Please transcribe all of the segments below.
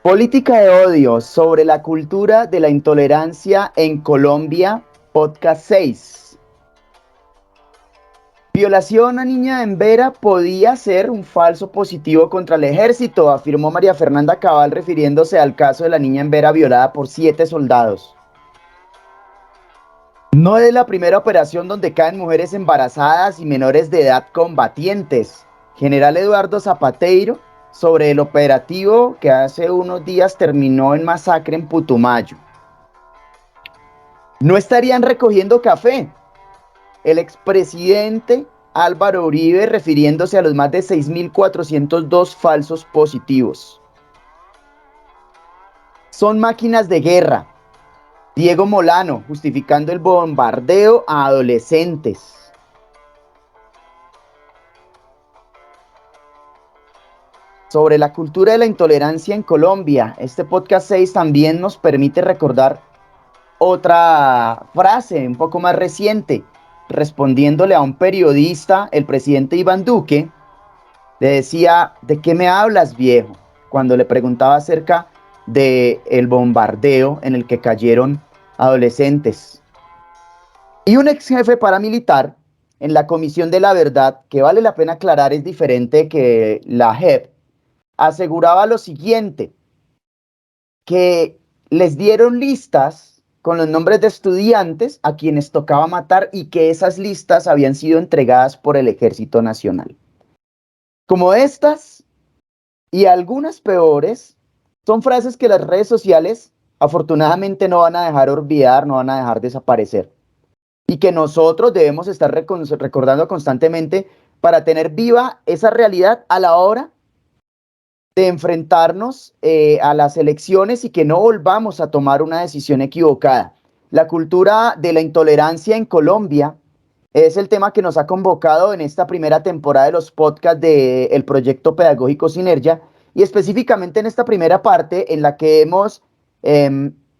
Política de odio sobre la cultura de la intolerancia en Colombia, podcast 6. Violación a niña en Vera podía ser un falso positivo contra el ejército, afirmó María Fernanda Cabal refiriéndose al caso de la niña en Vera violada por 7 soldados. No es la primera operación donde caen mujeres embarazadas y menores de edad combatientes. General Eduardo Zapateiro sobre el operativo que hace unos días terminó en masacre en Putumayo. No estarían recogiendo café. El expresidente Álvaro Uribe refiriéndose a los más de 6.402 falsos positivos. Son máquinas de guerra. Diego Molano justificando el bombardeo a adolescentes. Sobre la cultura de la intolerancia en Colombia, este podcast 6 también nos permite recordar otra frase un poco más reciente. Respondiéndole a un periodista, el presidente Iván Duque le decía: ¿de qué me hablas, viejo? Cuando le preguntaba acerca del bombardeo en el que cayeron adolescentes. Y un ex jefe paramilitar en la Comisión de la Verdad, que vale la pena aclarar es diferente que la JEP, aseguraba lo siguiente, que les dieron listas con los nombres de estudiantes a quienes tocaba matar y que esas listas habían sido entregadas por el Ejército Nacional. Como estas y algunas peores, son frases que las redes sociales afortunadamente no van a dejar olvidar, no van a dejar desaparecer. Y que nosotros debemos estar recordando constantemente para tener viva esa realidad a la hora de enfrentarnos a las elecciones y que no volvamos a tomar una decisión equivocada. La cultura de la intolerancia en Colombia es el tema que nos ha convocado en esta primera temporada de los podcasts del proyecto pedagógico Sinergia y específicamente en esta primera parte en la que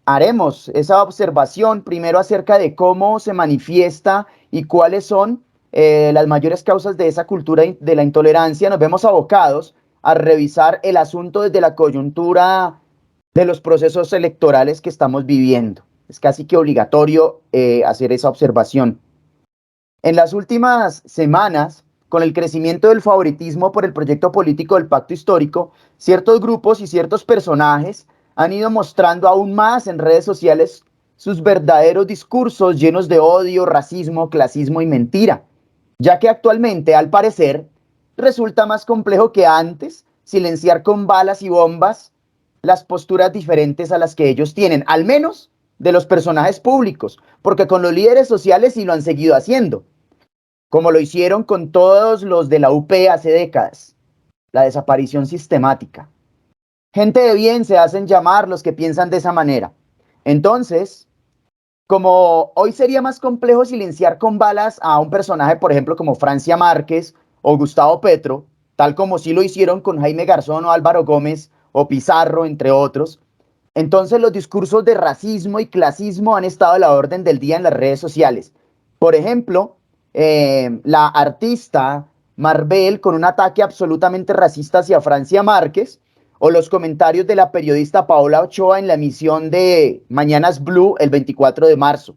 haremos esa observación primero acerca de cómo se manifiesta y cuáles son las mayores causas de esa cultura de la intolerancia. Nos vemos abocados a revisar el asunto desde la coyuntura de los procesos electorales que estamos viviendo. Es casi que obligatorio hacer esa observación. En las últimas semanas, con el crecimiento del favoritismo por el proyecto político del Pacto Histórico, ciertos grupos y ciertos personajes han ido mostrando aún más en redes sociales sus verdaderos discursos llenos de odio, racismo, clasismo y mentira, ya que actualmente, al parecer, resulta más complejo que antes silenciar con balas y bombas las posturas diferentes a las que ellos tienen, al menos de los personajes públicos, porque con los líderes sociales sí lo han seguido haciendo, como lo hicieron con todos los de la UP hace décadas, la desaparición sistemática. Gente de bien se hacen llamar los que piensan de esa manera. Entonces, como hoy sería más complejo silenciar con balas a un personaje, por ejemplo, como Francia Márquez o Gustavo Petro, tal como sí lo hicieron con Jaime Garzón o Álvaro Gómez o Pizarro, entre otros, entonces los discursos de racismo y clasismo han estado a la orden del día en las redes sociales. Por ejemplo, la artista Marvel con un ataque absolutamente racista hacia Francia Márquez, o los comentarios de la periodista Paola Ochoa en la emisión de Mañanas Blue el 24 de marzo.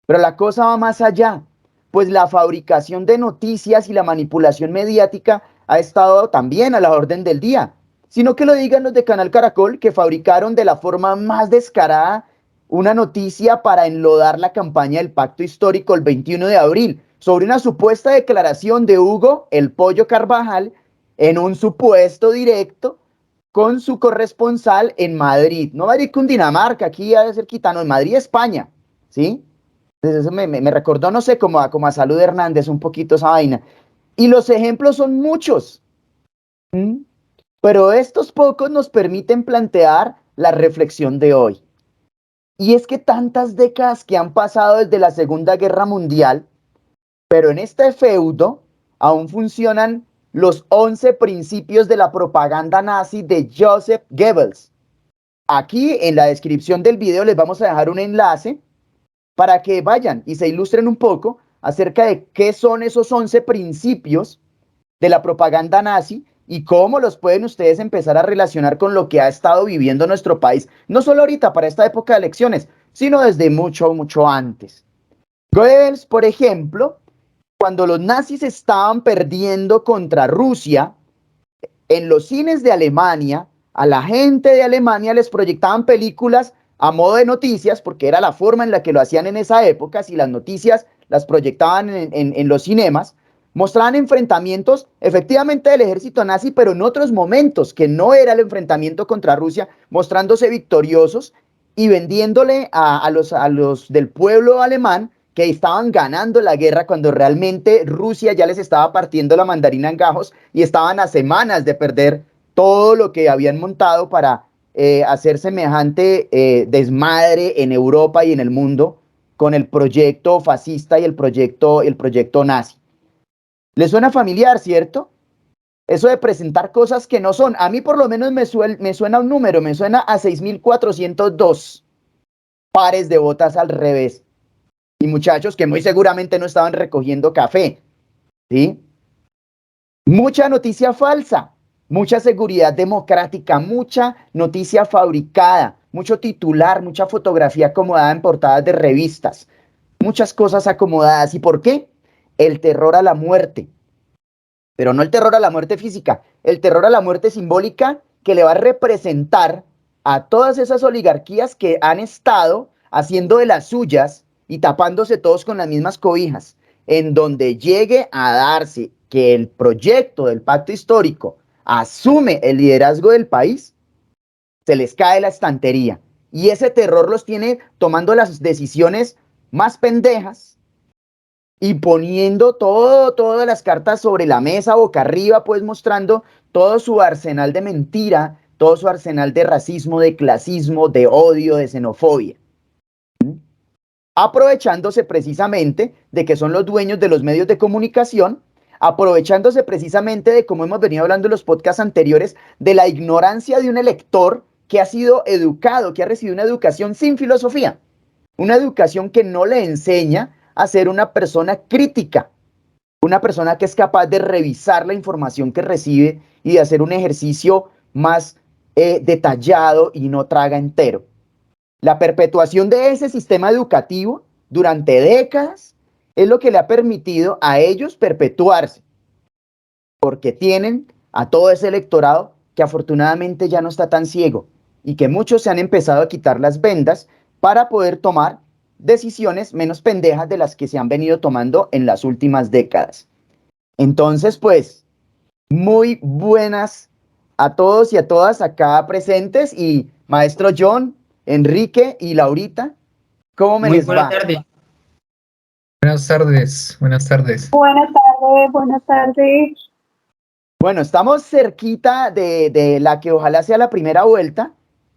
Pero la cosa va más allá, pues la fabricación de noticias y la manipulación mediática ha estado también a la orden del día. Sino que lo digan los de Canal Caracol, que fabricaron de la forma más descarada una noticia para enlodar la campaña del Pacto Histórico el 21 de abril sobre una supuesta declaración de Hugo El Pollo Carvajal en un supuesto directo con su corresponsal en Madrid. No Madrid, Cundinamarca, aquí a cerquita, no, en Madrid, España, ¿sí? Entonces eso me recordó, no sé, como a Salud Hernández un poquito esa vaina. Y los ejemplos son muchos, ¿m? Pero estos pocos nos permiten plantear la reflexión de hoy. Y es que tantas décadas que han pasado desde la Segunda Guerra Mundial, pero en este feudo aún funcionan los 11 principios de la propaganda nazi de Joseph Goebbels. Aquí en la descripción del video les vamos a dejar un enlace para que vayan y se ilustren un poco acerca de qué son esos 11 principios de la propaganda nazi y cómo los pueden ustedes empezar a relacionar con lo que ha estado viviendo nuestro país, no solo ahorita para esta época de elecciones, sino desde mucho, mucho antes. Goebbels, por ejemplo, cuando los nazis estaban perdiendo contra Rusia, en los cines de Alemania, a la gente de Alemania les proyectaban películas a modo de noticias, porque era la forma en la que lo hacían en esa época, si las noticias las proyectaban en los cinemas, mostraban enfrentamientos efectivamente del ejército nazi, pero en otros momentos, que no era el enfrentamiento contra Rusia, mostrándose victoriosos y vendiéndole a los del pueblo alemán que estaban ganando la guerra cuando realmente Rusia ya les estaba partiendo la mandarina en gajos y estaban a semanas de perder todo lo que habían montado para hacer semejante desmadre en Europa y en el mundo con el proyecto fascista y el proyecto nazi. ¿Les suena familiar, cierto? Eso de presentar cosas que no son. A mí por lo menos me suena un número, me suena a 6.402 pares de botas al revés. Y muchachos que muy seguramente no estaban recogiendo café, ¿sí? Mucha noticia falsa, mucha seguridad democrática, mucha noticia fabricada, mucho titular, mucha fotografía acomodada en portadas de revistas, muchas cosas acomodadas. ¿Y por qué? El terror a la muerte. Pero no el terror a la muerte física, el terror a la muerte simbólica que le va a representar a todas esas oligarquías que han estado haciendo de las suyas y tapándose todos con las mismas cobijas, en donde llegue a darse que el proyecto del pacto histórico asume el liderazgo del país, se les cae la estantería. Y ese terror los tiene tomando las decisiones más pendejas y poniendo todas las cartas sobre la mesa, boca arriba, pues mostrando todo su arsenal de mentira, todo su arsenal de racismo, de clasismo, de odio, de xenofobia. Aprovechándose precisamente de que son los dueños de los medios de comunicación, aprovechándose precisamente de, como hemos venido hablando en los podcasts anteriores, de la ignorancia de un elector que ha sido educado, que ha recibido una educación sin filosofía, una educación que no le enseña a ser una persona crítica, una persona que es capaz de revisar la información que recibe y de hacer un ejercicio más detallado y no traga entero. La perpetuación de ese sistema educativo durante décadas es lo que le ha permitido a ellos perpetuarse, porque tienen a todo ese electorado que afortunadamente ya no está tan ciego y que muchos se han empezado a quitar las vendas para poder tomar decisiones menos pendejas de las que se han venido tomando en las últimas décadas. Entonces, pues, muy buenas a todos y a todas acá presentes y maestro John, Enrique y Laurita, ¿cómo me Muy les buena va? tarde. Buenas tardes, buenas tardes. Buenas tardes, buenas tardes. Bueno, estamos cerquita de la que ojalá sea la primera vuelta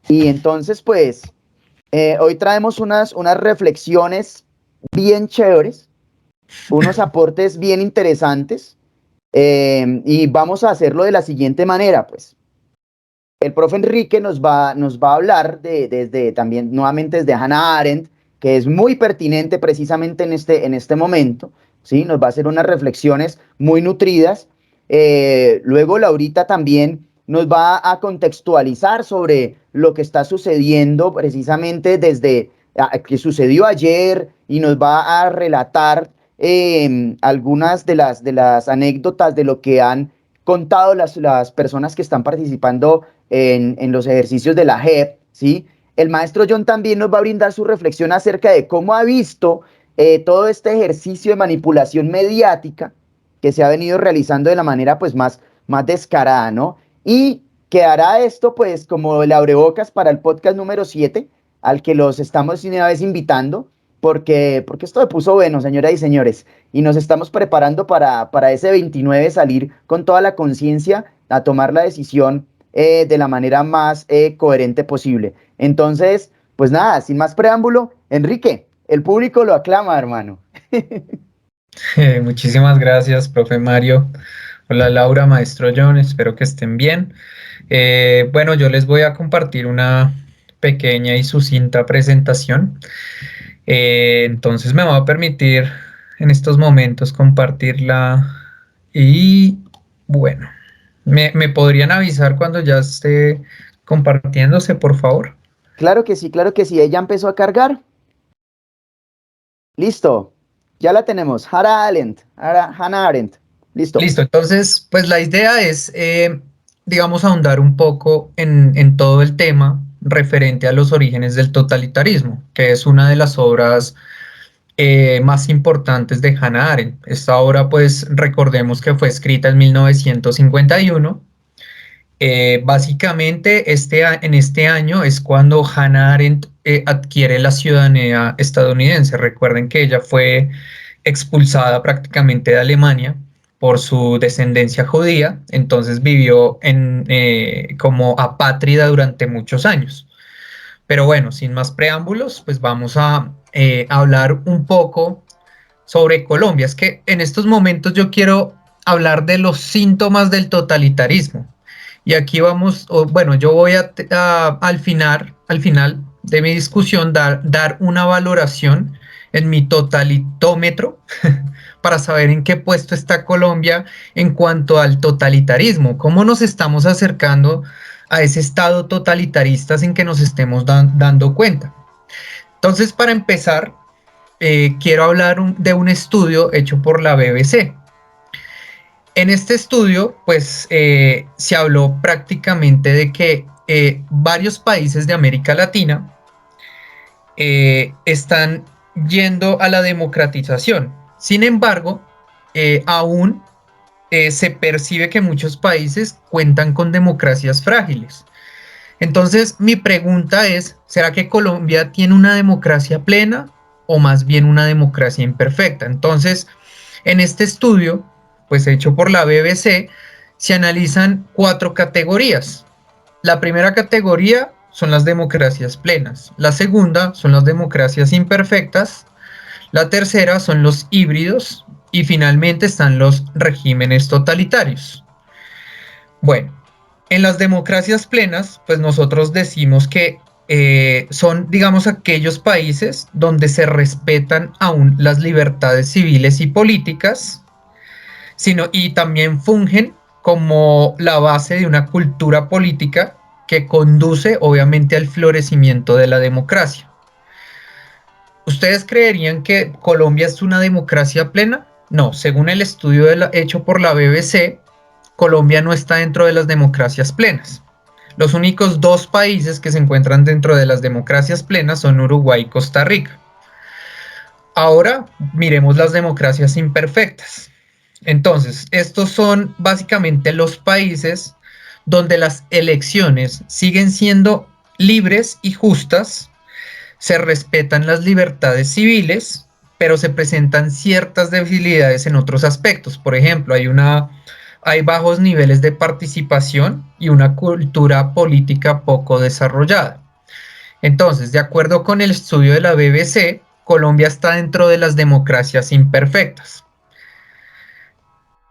y entonces, pues, hoy traemos unas reflexiones bien chéveres, unos aportes bien interesantes y vamos a hacerlo de la siguiente manera, pues. El profe Enrique nos va a hablar desde también nuevamente desde Hannah Arendt, que es muy pertinente precisamente en este momento, ¿sí? Nos va a hacer unas reflexiones muy nutridas. Luego Laurita también nos va a contextualizar sobre lo que está sucediendo precisamente desde que sucedió ayer y nos va a relatar algunas de las anécdotas de lo que han contado las personas que están participando en los ejercicios de la JEP, ¿sí? El maestro John también nos va a brindar su reflexión acerca de cómo ha visto todo este ejercicio de manipulación mediática que se ha venido realizando de la manera pues más descarada, ¿no? Y quedará esto pues como el abrebocas para el podcast número 7 al que los estamos una vez invitando porque esto me puso bueno, señoras y señores, y nos estamos preparando para ese 29 salir con toda la conciencia a tomar la decisión de la manera más coherente posible. Entonces, pues nada, sin más preámbulo, Enrique, el público lo aclama, hermano. Muchísimas gracias, profe Mario. Hola Laura, maestro John, espero que estén bien. Bueno, yo les voy a compartir una pequeña y sucinta presentación. Entonces me va a permitir en estos momentos compartirla y bueno. ¿Me podrían avisar cuando ya esté compartiéndose, por favor? Claro que sí. Ella empezó a cargar. Listo. Ya la tenemos. Hannah Arendt. Listo. Listo, entonces, pues la idea es, digamos, ahondar un poco en todo el tema referente a los orígenes del totalitarismo, que es una de las obras más importantes de Hannah Arendt. Esta obra, pues, recordemos que fue escrita en 1951. Básicamente, en este año es cuando Hannah Arendt adquiere la ciudadanía estadounidense. Recuerden que ella fue expulsada prácticamente de Alemania por su descendencia judía, entonces vivió como apátrida durante muchos años. Pero bueno, sin más preámbulos, pues vamos a hablar un poco sobre Colombia. Es que en estos momentos yo quiero hablar de los síntomas del totalitarismo. Y aquí vamos, bueno, yo voy al final de mi discusión, dar una valoración en mi totalitómetro para saber en qué puesto está Colombia en cuanto al totalitarismo, cómo nos estamos acercando a ese estado totalitarista sin que nos estemos dando cuenta. Entonces, para empezar, quiero hablar de un estudio hecho por la BBC. En este estudio, pues, se habló prácticamente de que varios países de América Latina están yendo a la democratización. Sin embargo, aún se percibe que muchos países cuentan con democracias frágiles. Entonces, mi pregunta es, ¿será que Colombia tiene una democracia plena o más bien una democracia imperfecta? Entonces, en este estudio, pues hecho por la BBC, se analizan 4 categorías. La primera categoría son las democracias plenas, la segunda son las democracias imperfectas, la tercera son los híbridos y finalmente están los regímenes totalitarios. Bueno, en las democracias plenas, pues nosotros decimos que son, digamos, aquellos países donde se respetan aún las libertades civiles y políticas, y también fungen como la base de una cultura política que conduce obviamente al florecimiento de la democracia. ¿Ustedes creerían que Colombia es una democracia plena? No, según el estudio hecho por la BBC, Colombia no está dentro de las democracias plenas. Los únicos 2 países que se encuentran dentro de las democracias plenas son Uruguay y Costa Rica. Ahora miremos las democracias imperfectas. Entonces, estos son básicamente los países donde las elecciones siguen siendo libres y justas, se respetan las libertades civiles, pero se presentan ciertas debilidades en otros aspectos. Por ejemplo, hay bajos niveles de participación y una cultura política poco desarrollada. Entonces, de acuerdo con el estudio de la BBC, Colombia está dentro de las democracias imperfectas.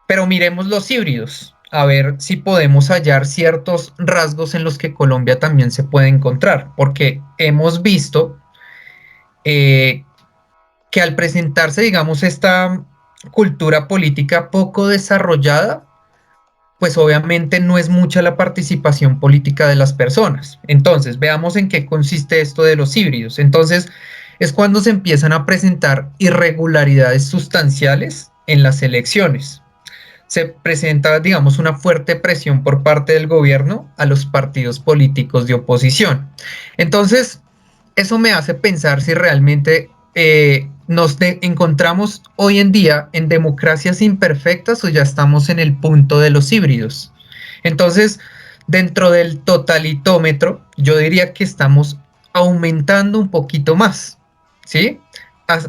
Pero miremos los híbridos, a ver si podemos hallar ciertos rasgos en los que Colombia también se puede encontrar, porque hemos visto que al presentarse, digamos, esta cultura política poco desarrollada, pues obviamente no es mucha la participación política de las personas. Entonces, veamos en qué consiste esto de los híbridos. Entonces, es cuando se empiezan a presentar irregularidades sustanciales en las elecciones. Se presenta, digamos, una fuerte presión por parte del gobierno a los partidos políticos de oposición. Entonces, eso me hace pensar si realmente encontramos hoy en día en democracias imperfectas o ya estamos en el punto de los híbridos. Entonces, dentro del totalitómetro, yo diría que estamos aumentando un poquito más, ¿sí?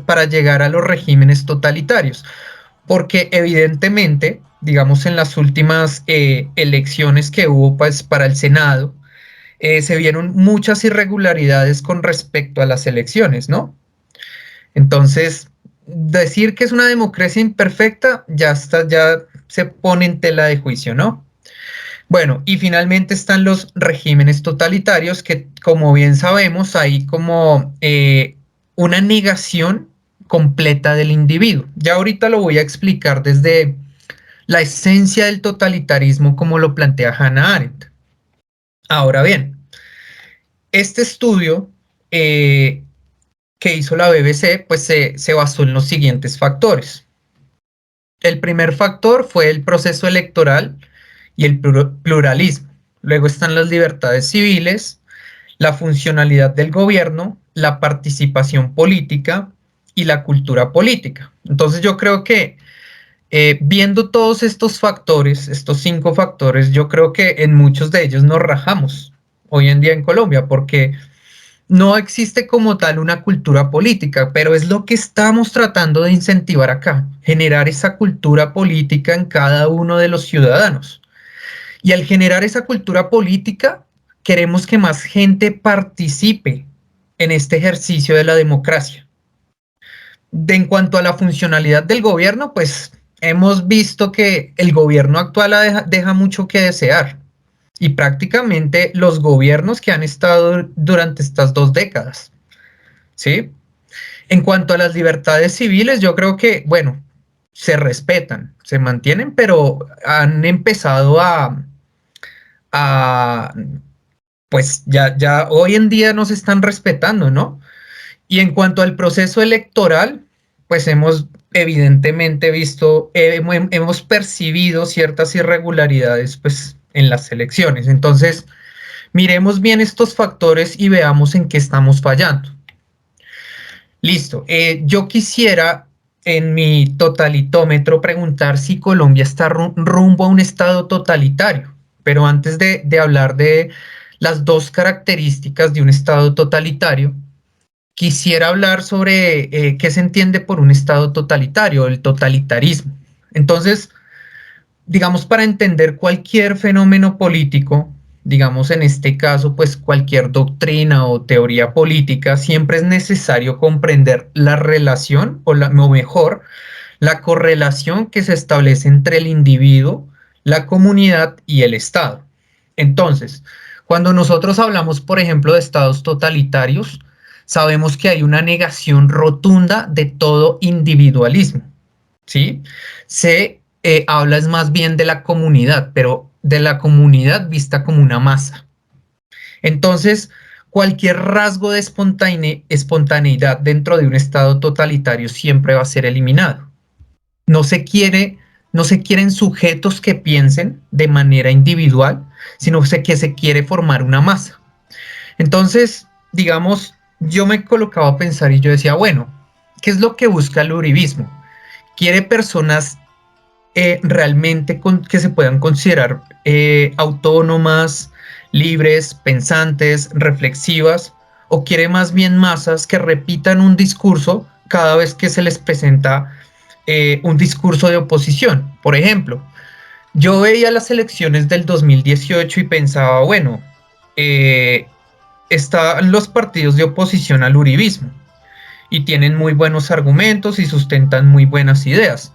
Para llegar a los regímenes totalitarios. Porque evidentemente, digamos, en las últimas elecciones que hubo pues, para el Senado, se vieron muchas irregularidades con respecto a las elecciones, ¿no? Entonces, decir que es una democracia imperfecta ya se pone en tela de juicio, ¿no? Bueno, y finalmente están los regímenes totalitarios que, como bien sabemos, hay como una negación completa del individuo. Ya ahorita lo voy a explicar desde la esencia del totalitarismo como lo plantea Hannah Arendt. Ahora bien, este estudio que hizo la BBC pues se basó en los siguientes factores. El primer factor fue el proceso electoral y el pluralismo. Luego están las libertades civiles, la funcionalidad del gobierno, la participación política y la cultura política. Entonces yo creo que viendo todos estos factores, estos 5 factores, yo creo que en muchos de ellos nos rajamos hoy en día en Colombia, porque no existe como tal una cultura política, pero es lo que estamos tratando de incentivar acá, generar esa cultura política en cada uno de los ciudadanos. Y al generar esa cultura política, queremos que más gente participe en este ejercicio de la democracia. En cuanto a la funcionalidad del gobierno, pues hemos visto que el gobierno actual deja mucho que desear. Y prácticamente los gobiernos que han estado durante estas 2 décadas, ¿sí? En cuanto a las libertades civiles, yo creo que, bueno, se respetan, se mantienen, pero han empezado a pues ya hoy en día no se están respetando, ¿no? Y en cuanto al proceso electoral, pues hemos evidentemente visto, hemos percibido ciertas irregularidades, pues, en las elecciones. Entonces, miremos bien estos factores y veamos en qué estamos fallando. Listo. Yo quisiera en mi totalitómetro preguntar si Colombia está rumbo a un estado totalitario. Pero antes de hablar de las 2 características de un estado totalitario, quisiera hablar sobre qué se entiende por un estado totalitario, el totalitarismo. Entonces, digamos, para entender cualquier fenómeno político, digamos en este caso, pues cualquier doctrina o teoría política, siempre es necesario comprender la relación o mejor, la correlación que se establece entre el individuo, la comunidad y el Estado. Entonces, cuando nosotros hablamos, por ejemplo, de estados totalitarios, sabemos que hay una negación rotunda de todo individualismo, ¿sí? Se habla es más bien de la comunidad, pero de la comunidad vista como una masa. Entonces, cualquier rasgo de espontaneidad dentro de un estado totalitario siempre va a ser eliminado. No se quieren sujetos que piensen de manera individual, sino que se quiere formar una masa. Entonces, digamos, yo me colocaba a pensar y yo decía, bueno, ¿qué es lo que busca el uribismo? Quiere personas realmente que se puedan considerar autónomas, libres, pensantes, reflexivas, o quiere más bien masas que repitan un discurso cada vez que se les presenta un discurso de oposición. Por ejemplo, yo veía las elecciones del 2018 y pensaba, bueno, están los partidos de oposición al uribismo y tienen muy buenos argumentos y sustentan muy buenas ideas,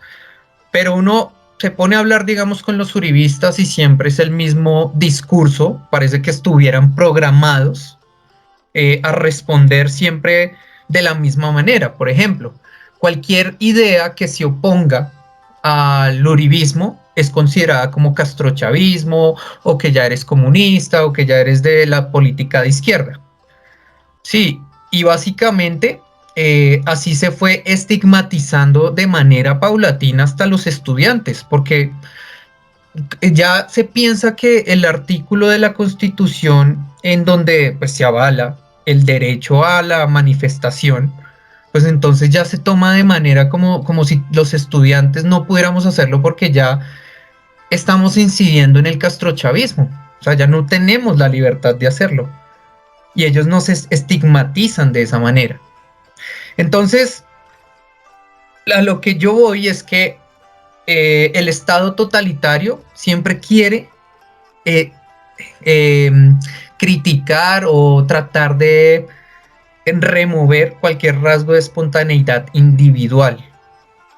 pero uno se pone a hablar, digamos, con los uribistas y siempre es el mismo discurso, parece que estuvieran programados a responder siempre de la misma manera. Por ejemplo, cualquier idea que se oponga al uribismo es considerada como castrochavismo, o que ya eres comunista, o que ya eres de la política de izquierda. Sí, y básicamente así se fue estigmatizando de manera paulatina hasta los estudiantes, porque ya se piensa que el artículo de la Constitución en donde pues, se avala el derecho a la manifestación, pues entonces ya se toma de manera como si los estudiantes no pudiéramos hacerlo porque ya estamos incidiendo en el castrochavismo. O sea, ya no tenemos la libertad de hacerlo. Y ellos nos estigmatizan de esa manera. Entonces, a lo que yo voy es que el Estado totalitario siempre quiere criticar o tratar de remover cualquier rasgo de espontaneidad individual.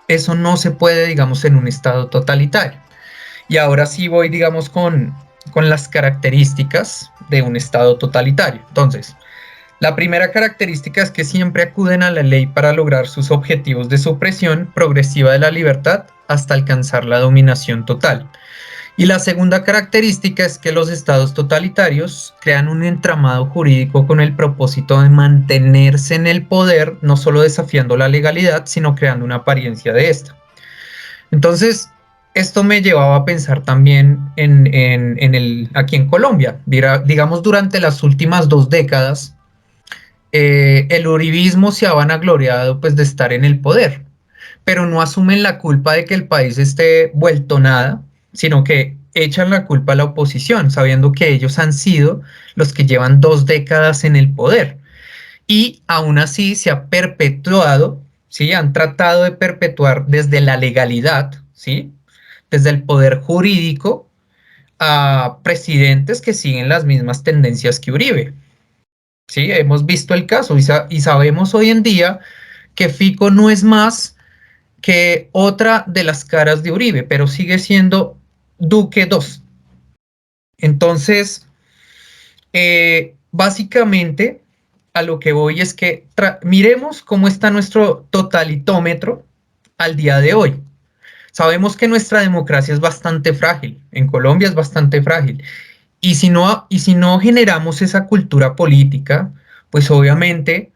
Eso no se puede, digamos, en un Estado totalitario. Y ahora sí voy, digamos, con las características de un Estado totalitario. Entonces, la primera característica es que siempre acuden a la ley para lograr sus objetivos de supresión progresiva de la libertad, hasta alcanzar la dominación total. Y la segunda característica es que los estados totalitarios crean un entramado jurídico con el propósito de mantenerse en el poder, no solo desafiando la legalidad, sino creando una apariencia de esta. Entonces, esto me llevaba a pensar también aquí en Colombia. Digamos, durante las últimas 2 décadas, el uribismo se ha vanagloriado pues, de estar en el poder, pero no asumen la culpa de que el país esté vuelto nada, sino que echan la culpa a la oposición, sabiendo que ellos han sido los que llevan 2 décadas en el poder. Y aún así se ha perpetuado, ¿sí? Han tratado de perpetuar desde la legalidad, ¿sí? Desde el poder jurídico a presidentes que siguen las mismas tendencias que Uribe. Sí, hemos visto el caso y sabemos hoy en día que Fico no es más que otra de las caras de Uribe, pero sigue siendo Duque 2. Entonces, básicamente, a lo que voy es que miremos cómo está nuestro totalitómetro al día de hoy. Sabemos que nuestra democracia es bastante frágil, en Colombia es bastante frágil, y si no generamos esa cultura política, pues obviamente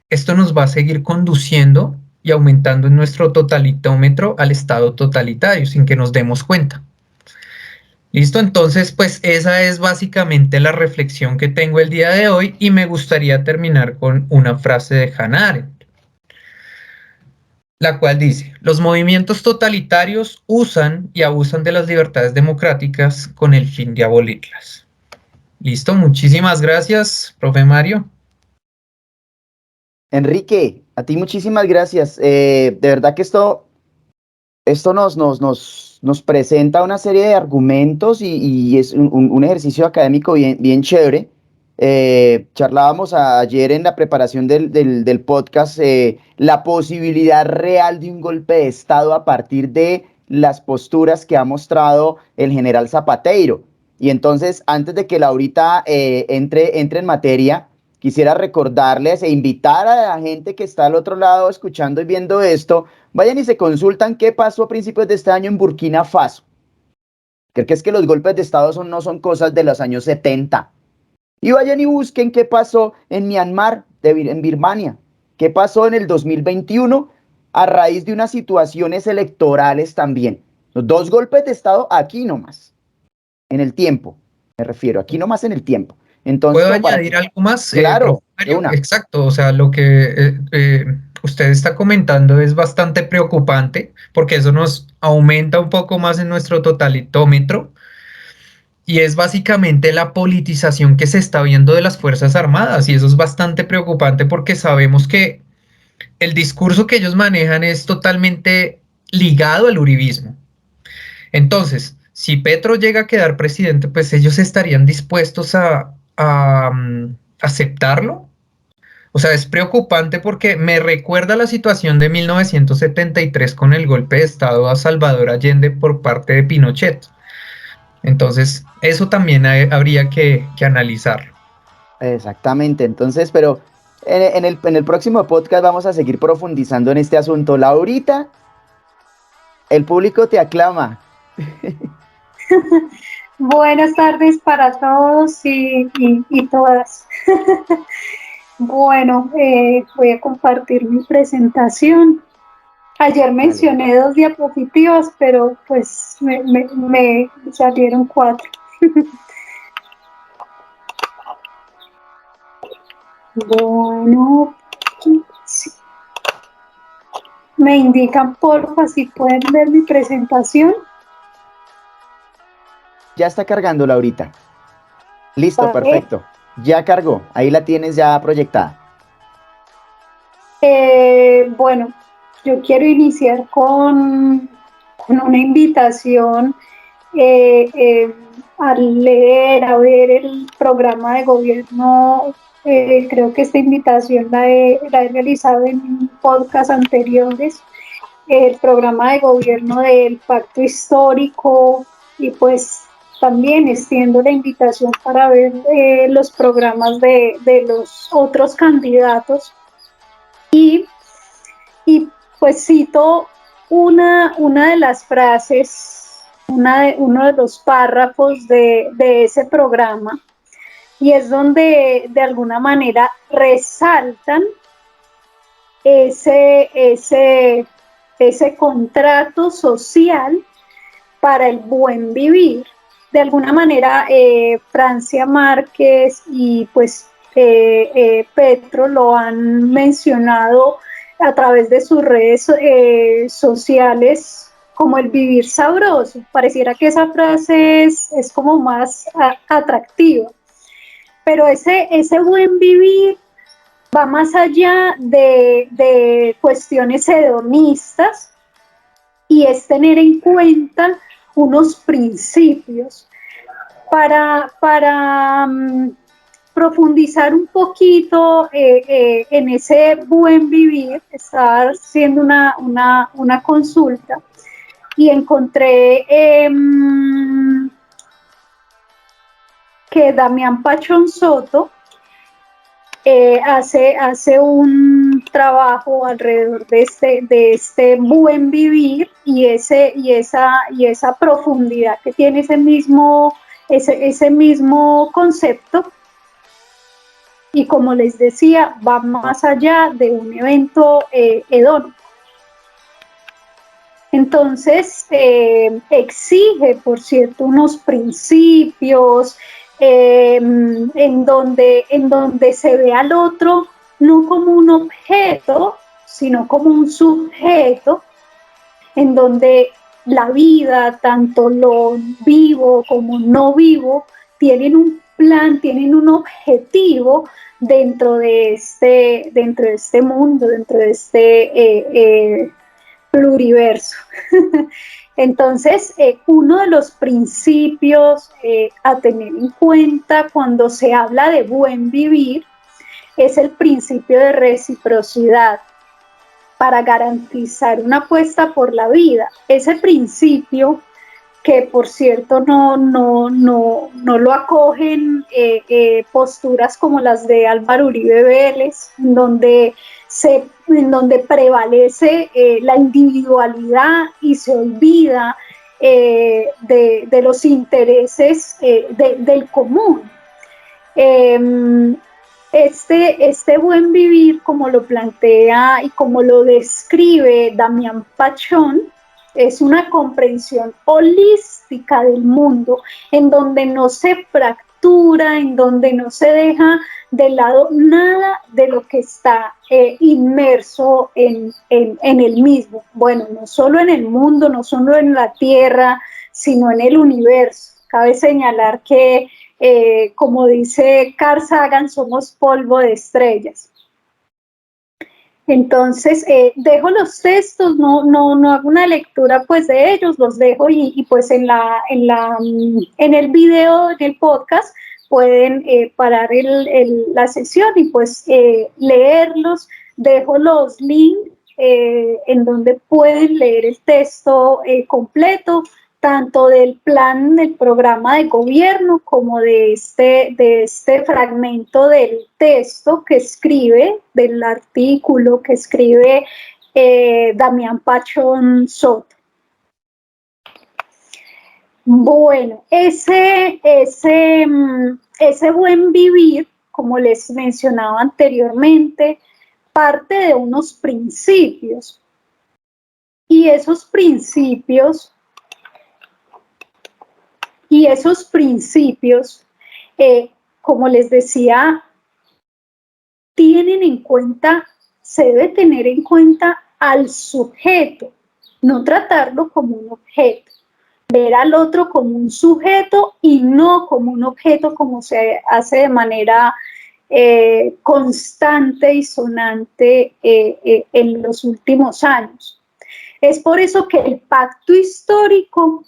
esto nos va a seguir conduciendo y aumentando en nuestro totalitómetro al estado totalitario sin que nos demos cuenta. Listo, entonces pues esa es básicamente la reflexión que tengo el día de hoy y me gustaría terminar con una frase de Hannah Arendt, la cual dice: los movimientos totalitarios usan y abusan de las libertades democráticas con el fin de abolirlas. Listo, muchísimas gracias, profe Mario. Enrique, a ti muchísimas gracias. De verdad que esto nos presenta una serie de argumentos y es un ejercicio académico bien chévere. Charlábamos ayer en la preparación del podcast, la posibilidad real de un golpe de Estado a partir de las posturas que ha mostrado el general Zapateiro. Y entonces, antes de que Laurita entre en materia, quisiera recordarles e invitar a la gente que está al otro lado escuchando y viendo esto, vayan y se consultan qué pasó a principios de este año en Burkina Faso. Creo que es que los golpes de Estado no son cosas de los años 70. Y vayan y busquen qué pasó en Myanmar, en Birmania, qué pasó en el 2021 a raíz de unas situaciones electorales también. Los 2 golpes de Estado aquí nomás, en el tiempo, me refiero, aquí nomás en el tiempo. Entonces, ¿Puedo como para añadir que, algo más, claro, profe de Mario? una. Exacto, o sea, lo que usted está comentando es bastante preocupante porque eso nos aumenta un poco más en nuestro totalitómetro y es básicamente la politización que se está viendo de las Fuerzas Armadas y eso es bastante preocupante porque sabemos que el discurso que ellos manejan es totalmente ligado al uribismo. Entonces, si Petro llega a quedar presidente, pues ellos estarían dispuestos a aceptarlo. O sea, es preocupante porque me recuerda la situación de 1973 con el golpe de Estado a Salvador Allende por parte de Pinochet. Entonces, eso también habría que analizar. Exactamente, entonces, pero en el próximo podcast vamos a seguir profundizando en este asunto. Laurita, el público te aclama. Buenas tardes para todos y todas. Bueno, voy a compartir mi presentación. Ayer Dale. mencioné 2 diapositivas, pero pues me salieron 4. Bueno, sí. Me indican porfa si pueden ver mi presentación. Ya está cargando, Laurita. Listo, Vale. perfecto. Ya cargó. Ahí la tienes ya proyectada. Bueno, yo quiero iniciar con una invitación a leer, a ver el programa de gobierno. Creo que esta invitación la he realizado en podcasts anteriores. El programa de gobierno del Pacto Histórico y pues también extiendo la invitación para ver los programas de los otros candidatos y pues cito una de las frases, uno de los párrafos de ese programa, y es donde de alguna manera resaltan ese contrato social para el buen vivir. De alguna manera, Francia Márquez y pues Petro lo han mencionado a través de sus redes sociales como el vivir sabroso. Pareciera que esa frase es como más atractiva, pero ese buen vivir va más allá de cuestiones hedonistas, y es tener en cuenta unos principios para profundizar un poquito en ese buen vivir. Estaba haciendo una consulta y encontré que Damián Pachón Soto hace un trabajo alrededor de este buen vivir y esa profundidad que tiene ese mismo concepto, y como les decía, va más allá de un evento hedónico. Entonces, exige, por cierto, unos principios en donde se ve al otro no como un objeto, sino como un sujeto, en donde la vida, tanto lo vivo como no vivo, tienen un plan, tienen un objetivo dentro de este mundo, dentro de este pluriverso. Entonces, uno de los principios a tener en cuenta cuando se habla de buen vivir es el principio de reciprocidad para garantizar una apuesta por la vida. Ese principio, que por cierto no lo acogen posturas como las de Álvaro Uribe Vélez, donde prevalece la individualidad y se olvida de los intereses del común. Este buen vivir, como lo plantea y como lo describe Damián Pachón, es una comprensión holística del mundo, en donde no se fractura, en donde no se deja de lado nada de lo que está inmerso en el mismo. Bueno, no solo en el mundo, no solo en la Tierra, sino en el universo. Cabe señalar que, como dice Carl Sagan, somos polvo de estrellas. Entonces, dejo los textos, no hago una lectura pues de ellos, los dejo y pues en el video, en el podcast, pueden parar la sesión y pues leerlos. Dejo los links en donde pueden leer el texto completo, tanto del plan del programa de gobierno como de este fragmento del texto que escribe, del artículo que escribe Damián Pachón Soto. Bueno, ese buen vivir, como les mencionaba anteriormente, parte de unos principios, y esos principios, como les decía, se debe tener en cuenta al sujeto, no tratarlo como un objeto, ver al otro como un sujeto y no como un objeto, como se hace de manera constante y sonante en los últimos años. Es por eso que el pacto histórico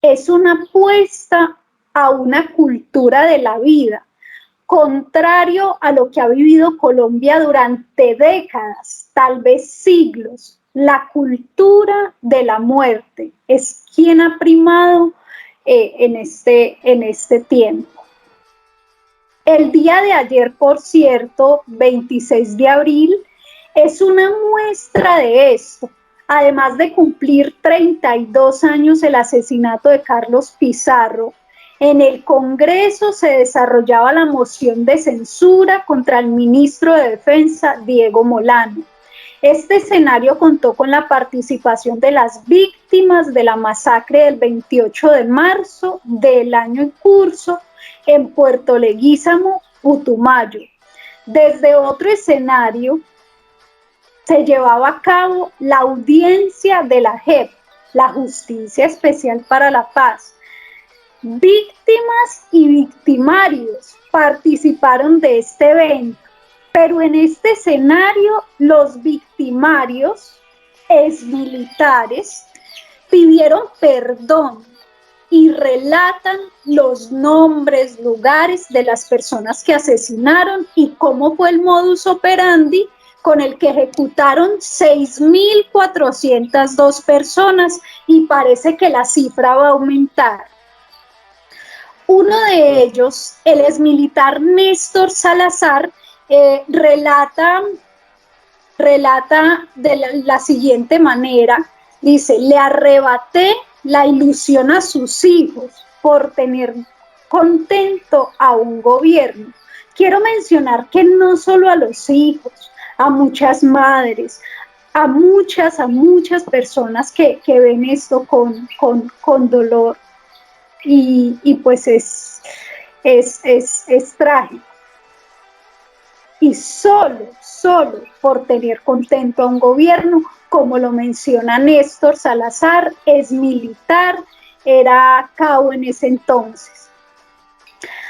es una apuesta a una cultura de la vida, contrario a lo que ha vivido Colombia durante décadas, tal vez siglos. La cultura de la muerte es quien ha primado en este tiempo. El día de ayer, por cierto, 26 de abril, es una muestra de esto. además de cumplir 32 años el asesinato de Carlos Pizarro, en el Congreso se desarrollaba la moción de censura contra el ministro de Defensa, Diego Molano. Este escenario contó con la participación de las víctimas de la masacre del 28 de marzo del año en curso en Puerto Leguízamo, Putumayo. Desde otro escenario se llevaba a cabo la audiencia de la JEP, la Justicia Especial para la Paz. Víctimas y victimarios participaron de este evento, pero en este escenario los victimarios, exmilitares, pidieron perdón y relatan los nombres, lugares de las personas que asesinaron y cómo fue el modus operandi con el que ejecutaron 6.402 personas, y parece que la cifra va a aumentar. Uno de ellos, el exmilitar Néstor Salazar, relata de la siguiente manera, dice: le arrebaté la ilusión a sus hijos por tener contento a un gobierno. Quiero mencionar que no solo a los hijos, a muchas madres, a muchas personas que ven esto con dolor, y pues es trágico. Y solo por tener contento a un gobierno, como lo menciona Néstor Salazar, es militar, era cabo en ese entonces.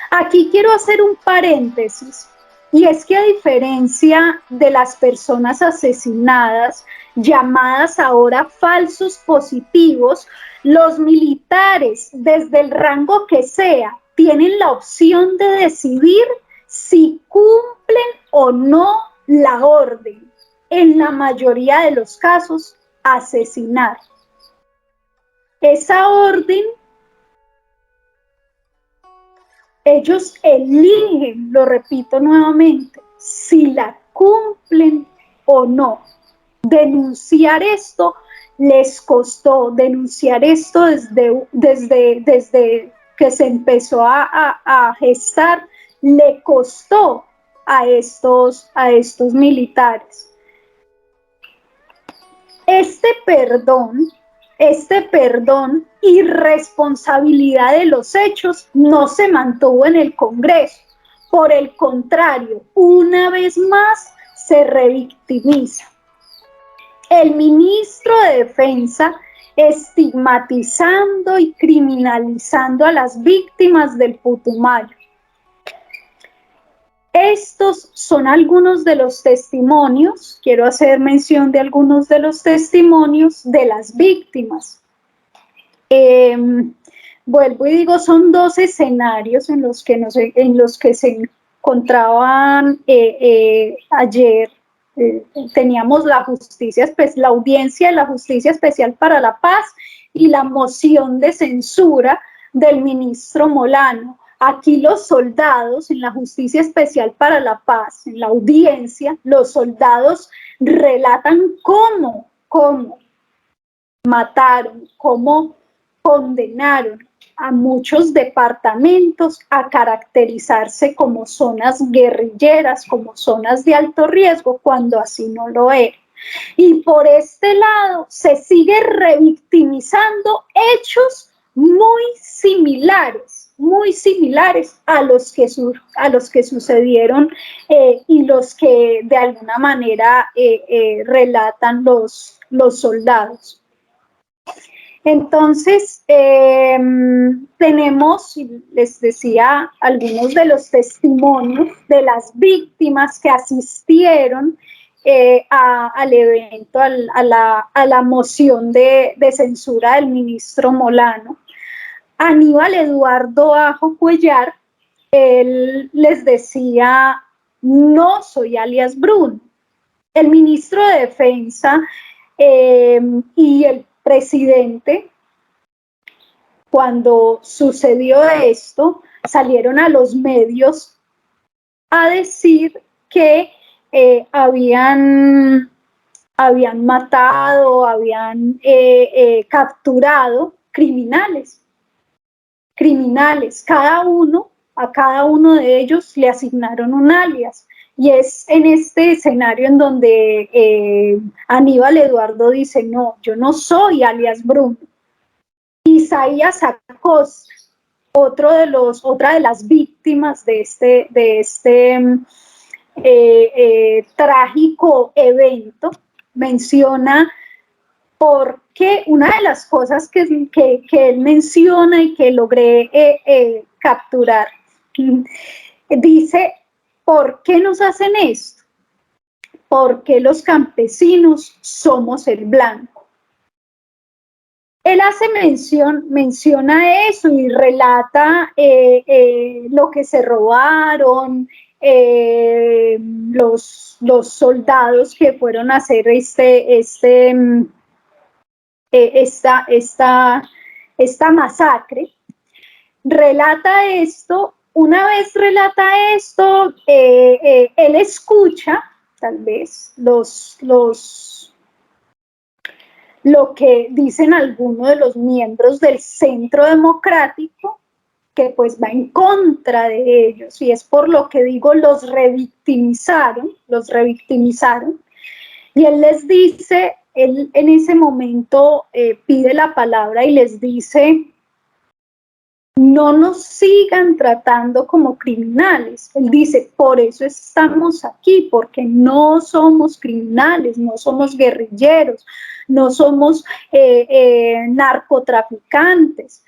Aquí quiero hacer un paréntesis, y es que a diferencia de las personas asesinadas, llamadas ahora falsos positivos, los militares, desde el rango que sea, tienen la opción de decidir si cumplen o no la orden. En la mayoría de los casos, asesinar. Esa orden, ellos eligen, lo repito nuevamente, si la cumplen o no. Denunciar esto les costó, denunciar esto desde que se empezó a gestar, le costó a estos militares. Este perdón y responsabilidad de los hechos no se mantuvo en el Congreso. Por el contrario, una vez más se revictimiza. El ministro de Defensa estigmatizando y criminalizando a las víctimas del Putumayo. Estos son algunos de los testimonios, quiero hacer mención de algunos de los testimonios de las víctimas. Vuelvo y digo, son dos escenarios en los que se encontraban ayer. Teníamos la audiencia de la Justicia Especial para la Paz y la moción de censura del ministro Molano. Aquí los soldados en la Justicia Especial para la Paz, en la audiencia, los soldados relatan cómo mataron, cómo condenaron a muchos departamentos a caracterizarse como zonas guerrilleras, como zonas de alto riesgo, cuando así no lo era. Y por este lado se sigue revictimizando hechos muy similares a los que sucedieron y los que de alguna manera relatan los soldados. Entonces, tenemos, les decía, algunos de los testimonios de las víctimas que asistieron al evento, a la moción de censura del ministro Molano. Aníbal Eduardo Ajo Cuellar, él les decía: no soy alias Bruno. El ministro de Defensa y el presidente, cuando sucedió esto, salieron a los medios a decir que habían habían matado, habían capturado criminales. A cada uno de ellos le asignaron un alias. Y es en este escenario en donde Aníbal Eduardo dice, no, yo no soy alias Bruno. Isaías Acosta, otra de las víctimas de este trágico evento, menciona porque una de las cosas que él menciona y que logré capturar, dice, ¿por qué nos hacen esto? Porque los campesinos somos el blanco. Él menciona eso y relata lo que se robaron, los soldados que fueron a hacer esta masacre. Relata esto, una vez relata esto, él escucha, tal vez, lo que dicen algunos de los miembros del Centro Democrático, que pues va en contra de ellos, y es por lo que digo, los revictimizaron, y él les dice, él en ese momento pide la palabra y les dice, no nos sigan tratando como criminales. Él dice, por eso estamos aquí, porque no somos criminales, no somos guerrilleros, no somos narcotraficantes.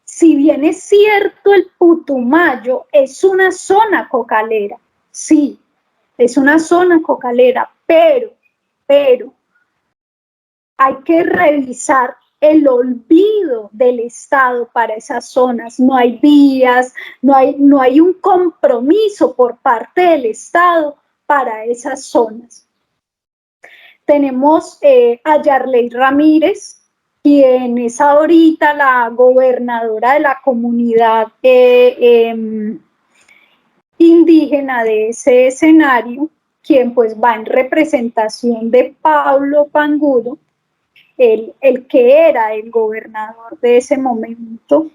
Si bien es cierto, el Putumayo es una zona cocalera, sí, es una zona cocalera, pero hay que revisar el olvido del Estado para esas zonas. No hay vías, no hay un compromiso por parte del Estado para esas zonas. Tenemos a Yarley Ramírez, quien es ahorita la gobernadora de la comunidad indígena de ese escenario, quien pues va en representación de Pablo Panguro, el que era el gobernador de ese momento.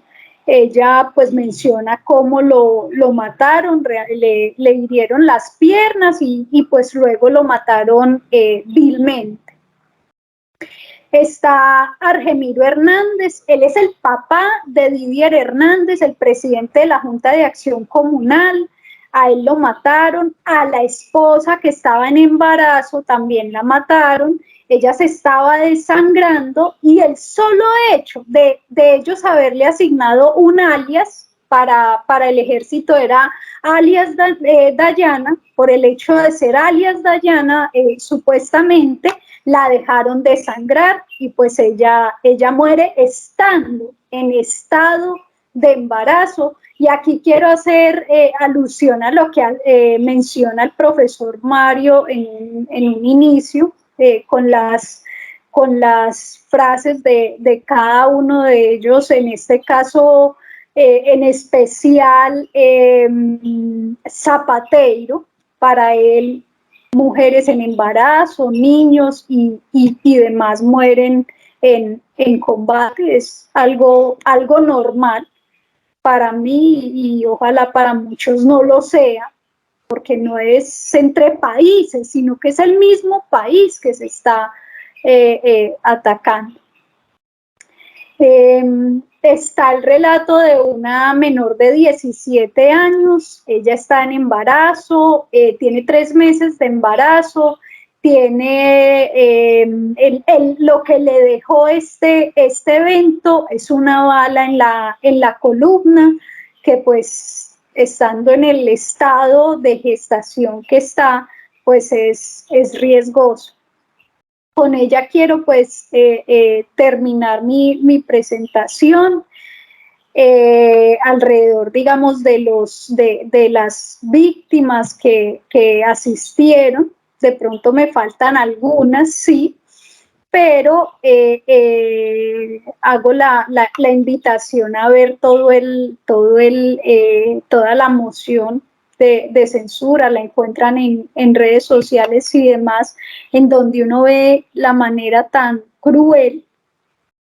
Ella pues menciona cómo lo mataron, le hirieron las piernas y pues luego lo mataron vilmente. Está Argemiro Hernández, él es el papá de Didier Hernández, el presidente de la Junta de Acción Comunal. A él lo mataron, a la esposa que estaba en embarazo también la mataron, ella se estaba desangrando y el solo hecho de ellos haberle asignado un alias para el ejército era alias Dayana, por el hecho de ser alias Dayana, supuestamente la dejaron desangrar y pues ella muere estando en estado de embarazo. Y aquí quiero hacer alusión a lo que menciona el profesor Mario en un inicio, con las frases de cada uno de ellos, en este caso en especial Zapateiro, para él mujeres en embarazo, niños y demás mueren en combate, es algo normal para mí y ojalá para muchos no lo sea, porque no es entre países, sino que es el mismo país que se está atacando. Está el relato de una menor de 17 años, ella está en embarazo, tiene 3 meses de embarazo, tiene lo que le dejó este evento es una bala en la columna, que pues estando en el estado de gestación que está, pues es riesgoso. Con ella quiero pues terminar mi presentación. Alrededor, digamos, de las víctimas que asistieron. De pronto me faltan algunas, sí, pero hago la invitación a ver toda la moción de censura, la encuentran en redes sociales y demás, en donde uno ve la manera tan cruel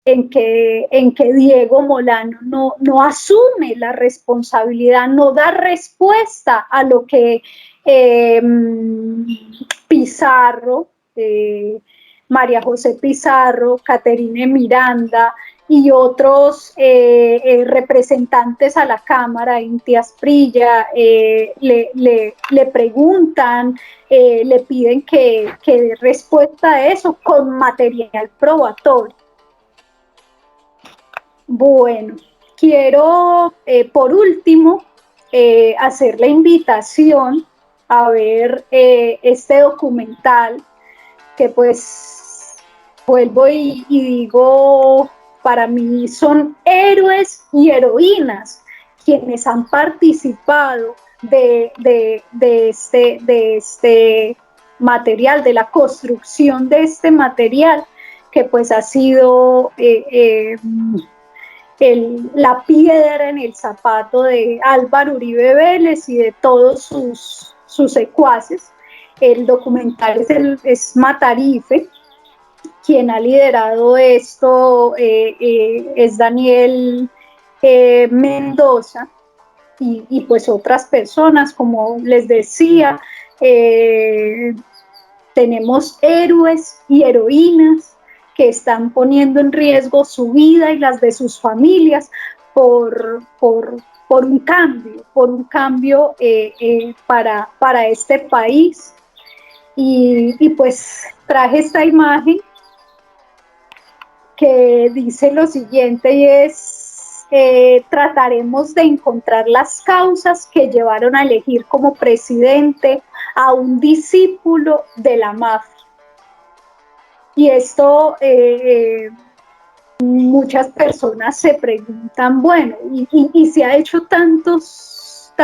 en que Diego Molano no asume la responsabilidad, no da respuesta a lo que Pizarro, María José Pizarro, Caterine Miranda y otros representantes a la Cámara, Inti Asprilla, le preguntan, le piden que dé respuesta a eso con material probatorio. Bueno, quiero por último hacer la invitación a ver este documental que pues vuelvo y digo, para mí son héroes y heroínas quienes han participado de este material, de la construcción de este material, que pues ha sido la piedra en el zapato de Álvaro Uribe Vélez y de todos sus secuaces. El documental es Matarife. Quien ha liderado esto es Daniel Mendoza y pues otras personas, como les decía, tenemos héroes y heroínas que están poniendo en riesgo su vida y las de sus familias por un cambio para este país. Y pues traje esta imagen que dice lo siguiente y es: trataremos de encontrar las causas que llevaron a elegir como presidente a un discípulo de la mafia. Y esto muchas personas se preguntan, bueno, y se ha hecho tantas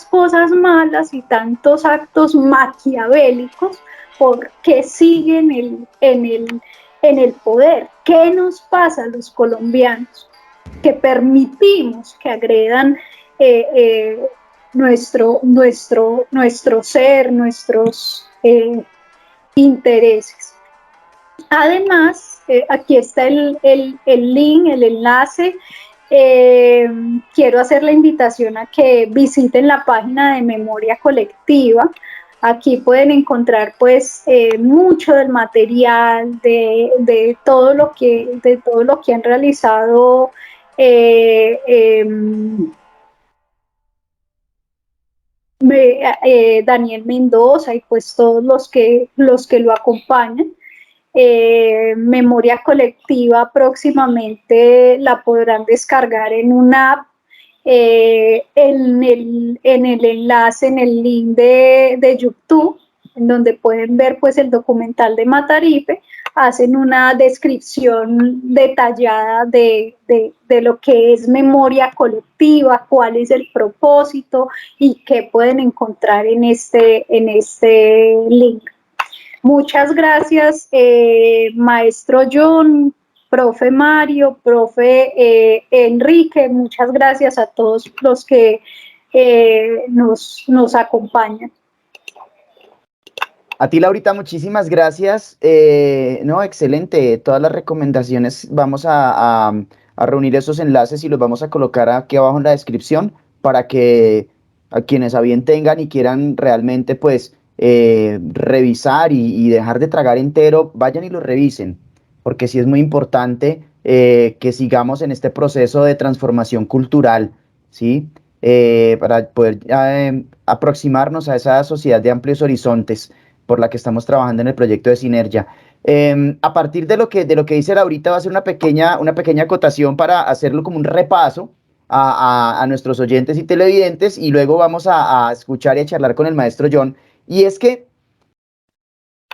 cosas malas y tantos actos maquiavélicos, ¿por qué siguen en el poder? ¿Qué nos pasa a los colombianos que permitimos que agredan nuestro ser, nuestros intereses? Además, aquí está el link, el enlace. Quiero hacer la invitación a que visiten la página de Memoria Colectiva. Aquí pueden encontrar pues mucho del material, de todo lo que han realizado Daniel Mendoza y pues todos los que lo acompañan. Memoria Colectiva próximamente la podrán descargar en una app, en el enlace, en el link de YouTube, en donde pueden ver pues el documental de Matarife. Hacen una descripción detallada de lo que es memoria colectiva, cuál es el propósito y qué pueden encontrar en este link. Muchas gracias, maestro John, profe Mario, profe Enrique, muchas gracias a todos los que nos acompañan. A ti, Laurita, muchísimas gracias. No, excelente. Todas las recomendaciones, vamos a reunir esos enlaces y los vamos a colocar aquí abajo en la descripción para que a quienes a bien tengan y quieran realmente, pues, revisar y dejar de tragar entero, vayan y lo revisen, porque sí es muy importante que sigamos en este proceso de transformación cultural, ¿sí? Para poder aproximarnos a esa sociedad de amplios horizontes por la que estamos trabajando en el proyecto de Sinergia. A partir de lo que dice Laurita, va a ser una pequeña acotación para hacerlo como un repaso a nuestros oyentes y televidentes, y luego vamos a escuchar y a charlar con el maestro John. Y es que,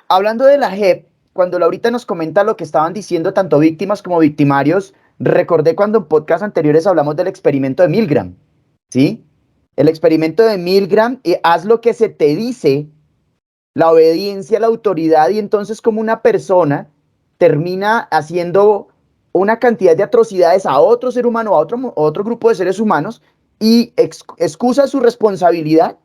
hablando de la JEP, cuando Laurita nos comenta lo que estaban diciendo tanto víctimas como victimarios, recordé cuando en podcast anteriores hablamos del experimento de Milgram, ¿sí? El experimento de Milgram, haz lo que se te dice, la obediencia a la autoridad, y entonces como una persona termina haciendo una cantidad de atrocidades a otro ser humano, a otro grupo de seres humanos, y excusa su responsabilidad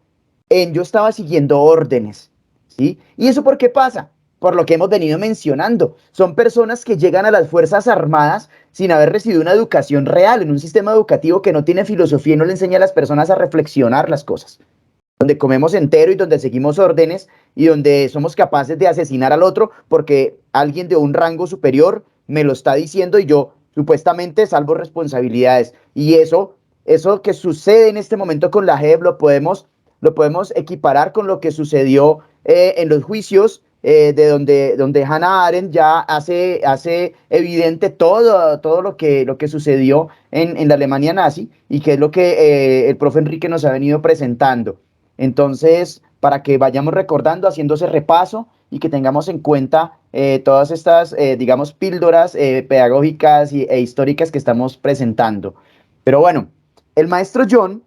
yo estaba siguiendo órdenes, ¿sí? ¿Y eso por qué pasa? Por lo que hemos venido mencionando. Son personas que llegan a las Fuerzas Armadas sin haber recibido una educación real, en un sistema educativo que no tiene filosofía y no le enseña a las personas a reflexionar las cosas, donde comemos entero y donde seguimos órdenes y donde somos capaces de asesinar al otro porque alguien de un rango superior me lo está diciendo y yo supuestamente salvo responsabilidades. Y eso que sucede en este momento con la JEP lo podemos equiparar con lo que sucedió en los juicios donde Hannah Arendt ya hace evidente todo lo que sucedió en la Alemania nazi y que es lo que el profe Enrique nos ha venido presentando. Entonces, para que vayamos recordando, haciendo ese repaso y que tengamos en cuenta todas estas, digamos, píldoras pedagógicas e históricas que estamos presentando. Pero bueno, el maestro John,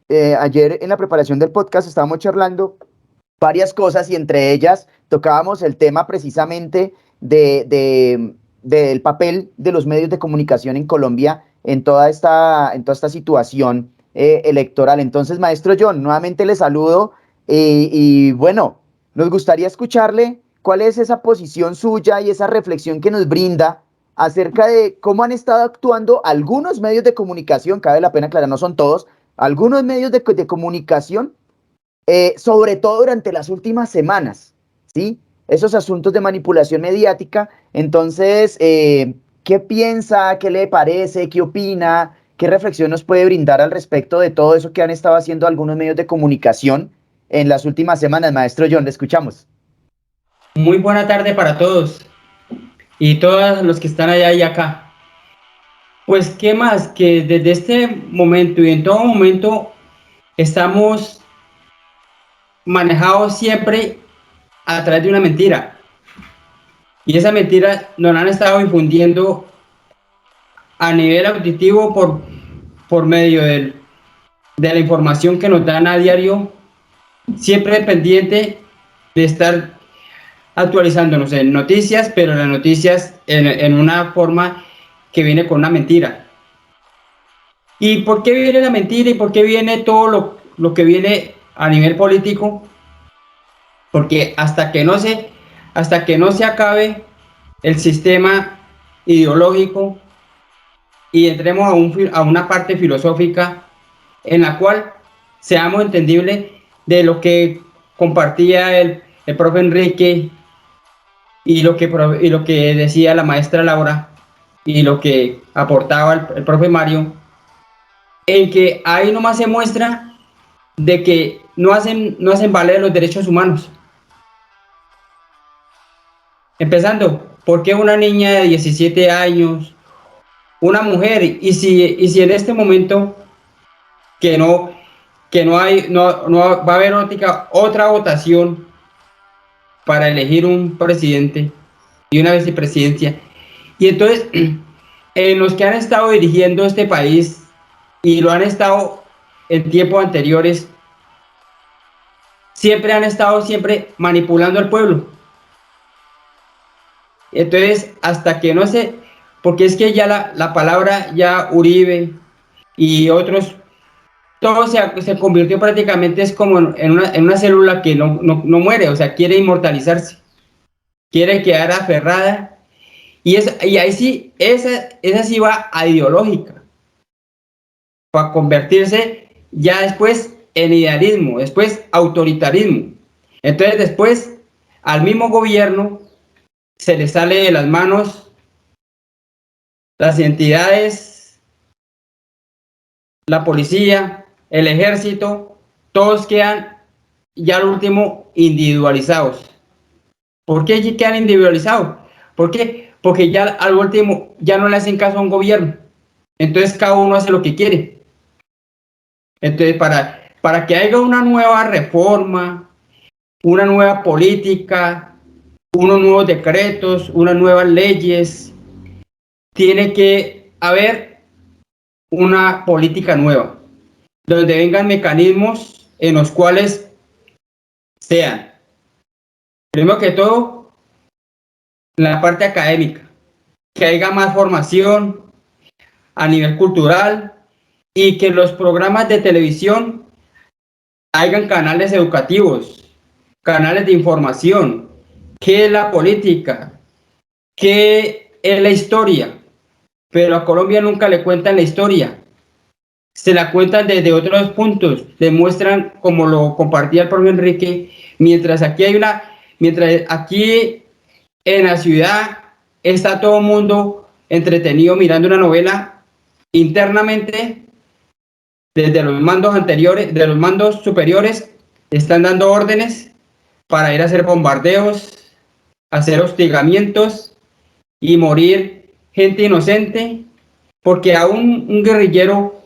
ayer en la preparación del podcast estábamos charlando varias cosas y entre ellas tocábamos el tema precisamente del papel de los medios de comunicación en Colombia en toda esta situación electoral. Entonces, maestro John, nuevamente le saludo y bueno, nos gustaría escucharle cuál es esa posición suya y esa reflexión que nos brinda acerca de cómo han estado actuando algunos medios de comunicación, cabe la pena aclarar, no son todos, algunos medios de comunicación sobre todo durante las últimas semanas, ¿sí? Esos asuntos de manipulación mediática. Entonces, ¿qué piensa? ¿Qué le parece? ¿Qué opina? ¿Qué reflexión nos puede brindar al respecto de todo eso que han estado haciendo algunos medios de comunicación en las últimas semanas? Maestro John, le escuchamos. Muy buena tarde para todos y todos los que están allá y acá. Pues, ¿qué más? Que desde este momento y en todo momento estamos manejados siempre a través de una mentira. Y esa mentira nos la han estado infundiendo a nivel auditivo por medio de la información que nos dan a diario, siempre pendiente de estar actualizándonos en noticias, pero las noticias en una forma que viene con una mentira. ¿Y por qué viene la mentira y por qué viene todo lo que viene a nivel político? Porque hasta que no se acabe el sistema ideológico y entremos a una parte filosófica en la cual seamos entendibles de lo que compartía el profe Enrique y lo que decía la maestra Laura y lo que aportaba el profe Mario, en que ahí nomás se muestra de que no hacen valer los derechos humanos. Empezando, ¿por qué una niña de 17 años, una mujer, y si en este momento que no va a haber otra votación para elegir un presidente y una vicepresidencia? Y entonces, los que han estado dirigiendo este país y lo han estado en tiempos anteriores, siempre han estado manipulando al pueblo. Entonces, hasta que no se, porque es que ya la palabra ya Uribe y otros, todo se convirtió prácticamente, es como en una célula que no muere, o sea, quiere inmortalizarse, quiere quedar aferrada. Y ahí sí, esa sí va a ideológica, para convertirse ya después en idealismo, después autoritarismo. Entonces después al mismo gobierno se le sale de las manos las entidades, la policía, el ejército, todos quedan ya al último individualizados. ¿Por qué quedan individualizados? ¿Por qué? Porque ya al último ya no le hacen caso a un gobierno. Entonces cada uno hace lo que quiere. Entonces para que haya una nueva reforma, una nueva política, unos nuevos decretos, unas nuevas leyes, tiene que haber una política nueva, donde vengan mecanismos en los cuales sean, primero que todo, la parte académica, que haya más formación a nivel cultural y que los programas de televisión hayan canales educativos, canales de información, qué es la política, qué es la historia, pero a Colombia nunca le cuentan la historia, se la cuentan desde otros puntos, demuestran, como lo compartía el propio Enrique, mientras aquí en la ciudad está todo el mundo entretenido mirando una novela, internamente, desde los mandos anteriores, de los mandos superiores, están dando órdenes para ir a hacer bombardeos, hacer hostigamientos y morir gente inocente, porque aún un guerrillero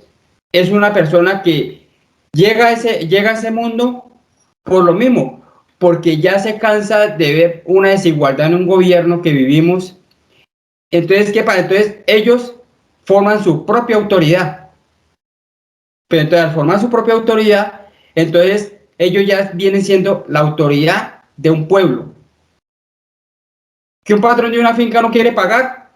es una persona que llega a ese mundo por lo mismo, porque ya se cansa de ver una desigualdad en un gobierno que vivimos. Entonces, ¿qué pasa? Entonces ellos forman su propia autoridad. Pero entonces, al formar su propia autoridad, entonces ellos ya vienen siendo la autoridad de un pueblo. Que un patrón de una finca no quiere pagar,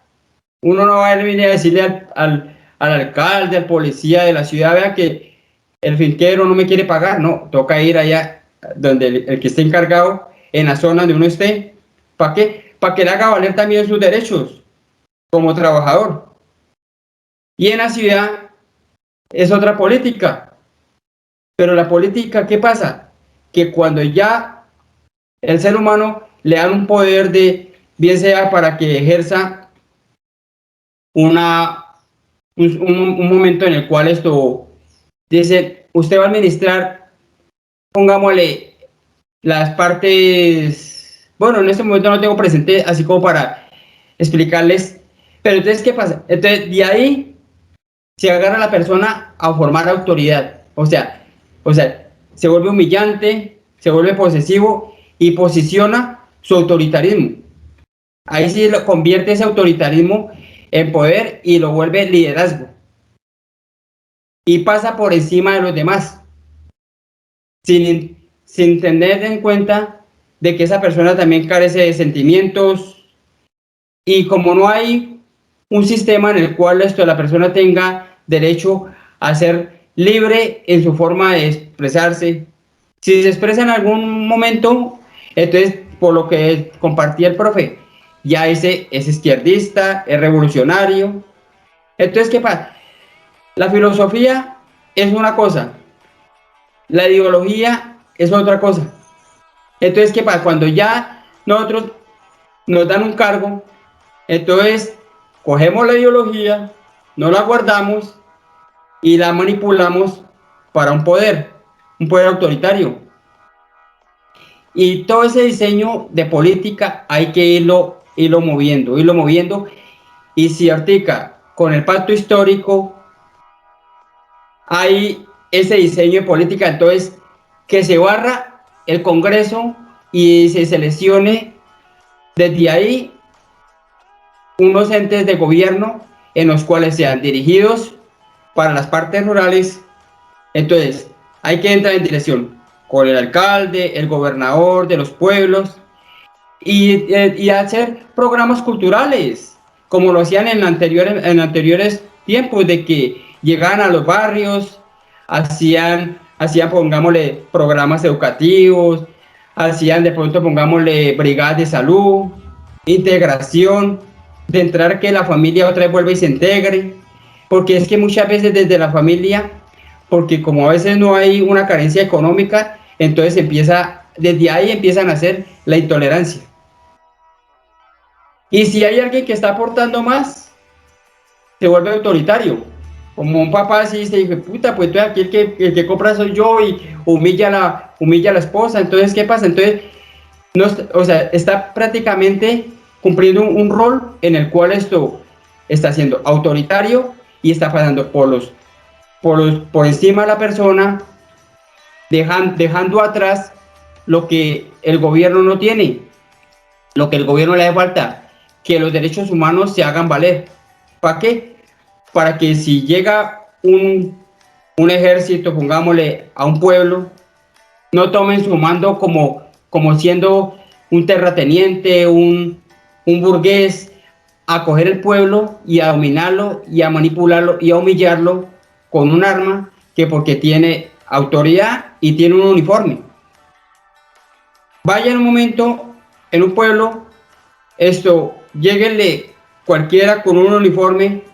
uno no va a venir a decirle al alcalde, al policía de la ciudad, vea que el finquero no me quiere pagar. No, toca ir allá donde el que esté encargado, en la zona donde uno esté. ¿Para qué? Para que le haga valer también sus derechos como trabajador. Y en la ciudad es otra política. Pero la política, ¿qué pasa? Que cuando ya el ser humano le dan un poder de, bien sea para que ejerza un momento en el cual esto dice, usted va a administrar, pongámosle, las partes, bueno, en este momento no tengo presente así como para explicarles, pero entonces, ¿qué pasa? Entonces, de ahí se agarra la persona a formar autoridad, o sea, se vuelve humillante, se vuelve posesivo y posiciona su autoritarismo. Ahí sí lo convierte ese autoritarismo en poder y lo vuelve liderazgo. Y pasa por encima de los demás, sin tener en cuenta de que esa persona también carece de sentimientos, y como no hay un sistema en el cual la persona tenga derecho a ser libre en su forma de expresarse, si se expresa en algún momento, entonces, por lo que compartía el profe, ya ese es izquierdista, es revolucionario. Entonces, ¿qué pasa? La filosofía es una cosa, la ideología es otra cosa. Entonces, ¿qué pasa? Cuando ya nosotros nos dan un cargo, entonces cogemos la ideología, no la guardamos y la manipulamos para un poder autoritario. Y todo ese diseño de política hay que irlo moviendo. Y si ahorita con el pacto histórico hay ese diseño de política, entonces que se barra el Congreso y se seleccione desde ahí unos entes de gobierno en los cuales sean dirigidos para las partes rurales. Entonces hay que entrar en dirección con el alcalde, el gobernador de los pueblos y hacer programas culturales como lo hacían en anteriores tiempos, de que llegaban a los barrios, hacían pongámosle programas educativos, hacían de pronto pongámosle brigadas de salud, integración, de entrar que la familia otra vez vuelva y se integre, porque es que muchas veces desde la familia, porque como a veces no hay una carencia económica, entonces desde ahí empiezan a hacer la intolerancia. Y si hay alguien que está aportando más, se vuelve autoritario. Como un papá así se dice, puta, pues tú aquí el que compra soy yo, y humilla a la esposa. Entonces, ¿qué pasa? Entonces, no, o sea, está prácticamente cumpliendo un rol en el cual esto está siendo autoritario y está pasando por encima de la persona, dejando atrás lo que el gobierno no tiene, lo que el gobierno le hace falta, que los derechos humanos se hagan valer. ¿Para qué? Para que si llega un ejército, pongámosle, a un pueblo, no tomen su mando como siendo un terrateniente, un burgués, a coger el pueblo y a dominarlo y a manipularlo y a humillarlo con un arma, que porque tiene autoridad y tiene un uniforme. Vaya en un momento en un pueblo, lléguenle cualquiera con un uniforme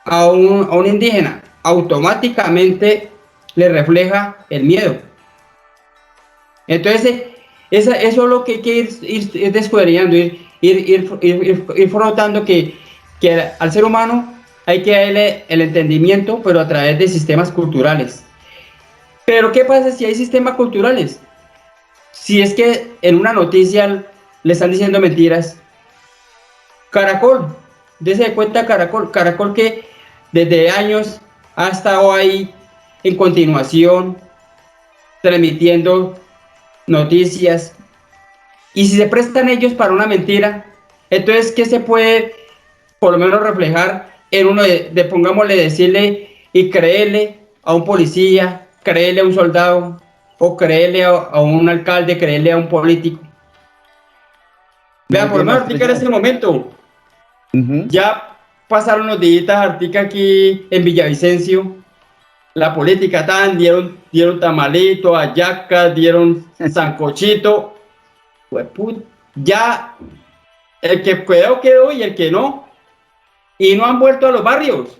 a un indígena, automáticamente le refleja el miedo. Entonces, eso es lo que hay que ir descuadrillando, ir frotando que al ser humano hay que darle el entendimiento, pero a través de sistemas culturales. Pero ¿qué pasa si hay sistemas culturales? Si es que en una noticia le están diciendo mentiras. Caracol, dése cuenta Caracol que desde años ha estado ahí en continuación, transmitiendo noticias. Y si se prestan ellos para una mentira, entonces, ¿qué se puede por lo menos reflejar en uno pongámosle, decirle y creerle a un policía, creerle a un soldado, o creerle a un alcalde, creerle a un político? Vean, por lo menos ahorita en este momento, ya pasaron los días ahorita aquí en Villavicencio, la política dieron tamalito, hallacas, dieron sancochito, ya el que quedó y el que no, y no han vuelto a los barrios.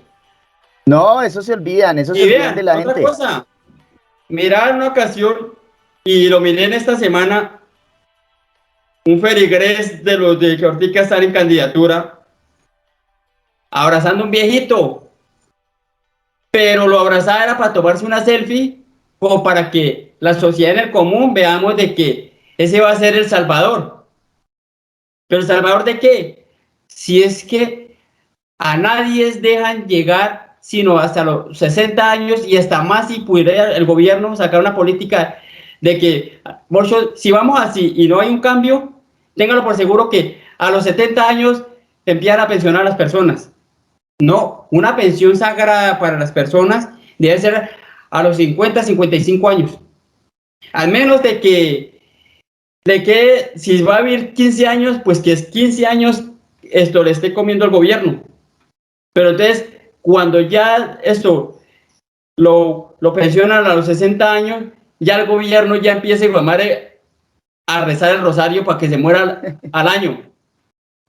No, eso se olvidan de la otra gente. Cosa, mirá en una ocasión, y lo miré en esta semana, un ferigrés de los de que ahorita están en candidatura, abrazando a un viejito, pero lo abrazaba era para tomarse una selfie, como para que la sociedad en el común veamos de que ese va a ser el Salvador. ¿Pero el Salvador de qué? Si es que a nadie dejan llegar sino hasta los 60 años y hasta más si pudiera el gobierno sacar una política de que, si vamos así y no hay un cambio, téngalo por seguro que a los 70 años empiezan a pensionar a las personas. No, una pensión sagrada para las personas debe ser a los 50, 55 años. Al menos de que si va a vivir 15 años, pues que es 15 años esto le esté comiendo el gobierno. Pero entonces, cuando ya lo pensionan a los 60 años, ya el gobierno ya empieza a rezar el rosario para que se muera al año.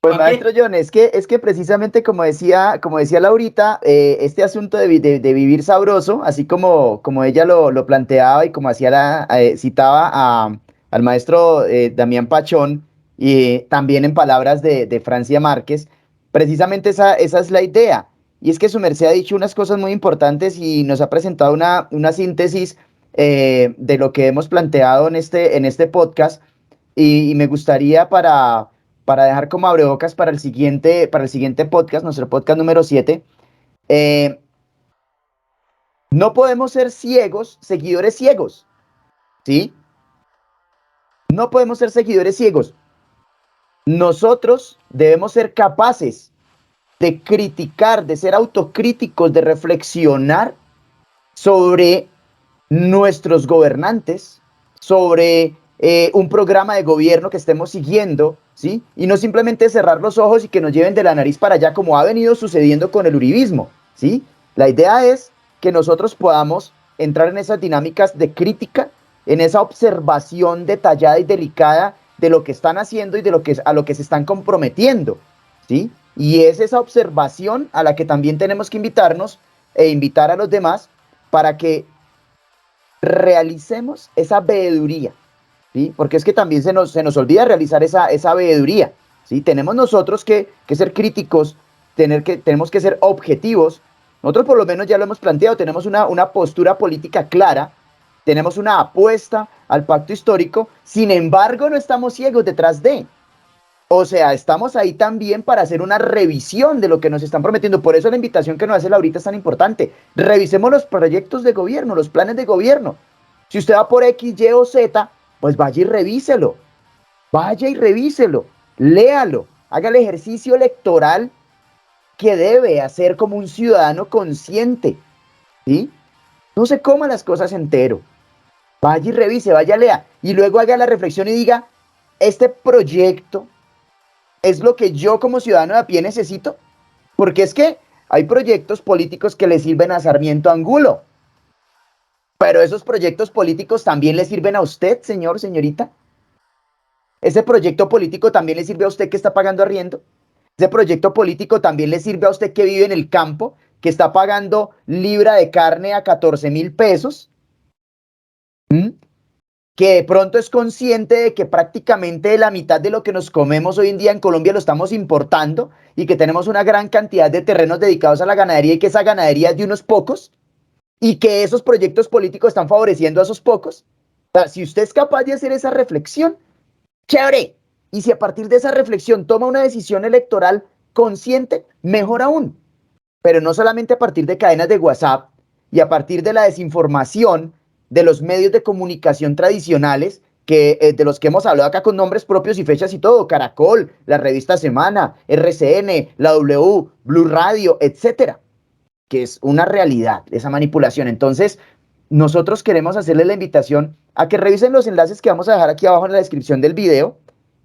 Pues maestro John, es que precisamente como decía Laurita, este asunto de vivir sabroso, así como ella lo planteaba y como citaba al maestro Damián Pachón, y también en palabras de Francia Márquez, precisamente esa es la idea. Y es que su merced ha dicho unas cosas muy importantes y nos ha presentado una síntesis de lo que hemos planteado en este podcast, y me gustaría para dejar como abrebocas para el siguiente podcast, nuestro podcast número 7, no podemos ser seguidores ciegos, ¿sí? No podemos ser seguidores ciegos. Nosotros debemos ser capaces de criticar, de ser autocríticos, de reflexionar sobre nuestros gobernantes, sobre un programa de gobierno que estemos siguiendo, ¿sí? Y no simplemente cerrar los ojos y que nos lleven de la nariz para allá, como ha venido sucediendo con el uribismo, ¿sí? La idea es que nosotros podamos entrar en esas dinámicas de crítica, en esa observación detallada y delicada de lo que están haciendo y a lo que se están comprometiendo, ¿sí? Y es esa observación a la que también tenemos que invitarnos e invitar a los demás para que realicemos esa veeduría, ¿sí? Porque es que también se nos olvida realizar esa veeduría, ¿sí? Tenemos nosotros que ser críticos, tenemos que ser objetivos. Nosotros por lo menos ya lo hemos planteado, tenemos una postura política clara, tenemos una apuesta al pacto histórico, sin embargo no estamos ciegos detrás de. O sea, estamos ahí también para hacer una revisión de lo que nos están prometiendo. Por eso la invitación que nos hace Laurita es tan importante. Revisemos los proyectos de gobierno, los planes de gobierno. Si usted va por X, Y o Z, pues vaya y revíselo. Vaya y revíselo. Léalo. Haga el ejercicio electoral que debe hacer como un ciudadano consciente, ¿sí? No se coma las cosas entero. Vaya y revise, vaya, lea. Y luego haga la reflexión y diga, este proyecto es lo que yo como ciudadano de a pie necesito, porque es que hay proyectos políticos que le sirven a Sarmiento Angulo, Pero esos proyectos políticos también le sirven a usted, señor, señorita. Ese proyecto político también le sirve a usted que está pagando arriendo. Ese proyecto político también le sirve a usted que vive en el campo, que está pagando libra de carne a 14.000 pesos. Que de pronto es consciente de que prácticamente la mitad de lo que nos comemos hoy en día en Colombia lo estamos importando y que tenemos una gran cantidad de terrenos dedicados a la ganadería y que esa ganadería es de unos pocos y que esos proyectos políticos están favoreciendo a esos pocos. O sea, si usted es capaz de hacer esa reflexión, chévere. Y si a partir de esa reflexión toma una decisión electoral consciente, mejor aún. Pero no solamente a partir de cadenas de WhatsApp y a partir de la desinformación de los medios de comunicación tradicionales, de los que hemos hablado acá con nombres propios y fechas y todo, Caracol, la revista Semana, RCN, la W, Blue Radio, etcétera, que es una realidad esa manipulación. Entonces, nosotros queremos hacerle la invitación a que revisen los enlaces que vamos a dejar aquí abajo en la descripción del video,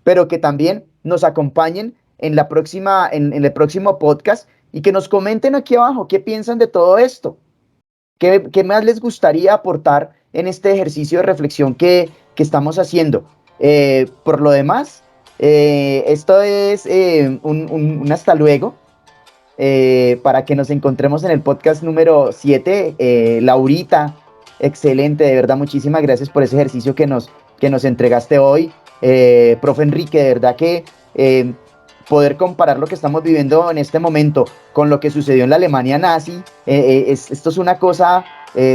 pero que también nos acompañen en el próximo podcast y que nos comenten aquí abajo qué piensan de todo esto. ¿Qué más les gustaría aportar en este ejercicio de reflexión que estamos haciendo? Por lo demás, esto es un hasta luego para que nos encontremos en el podcast número 7. Laurita, excelente, de verdad, muchísimas gracias por ese ejercicio que nos entregaste hoy. Profe Enrique, de verdad que poder comparar lo que estamos viviendo en este momento con lo que sucedió en la Alemania nazi, esto es una cosa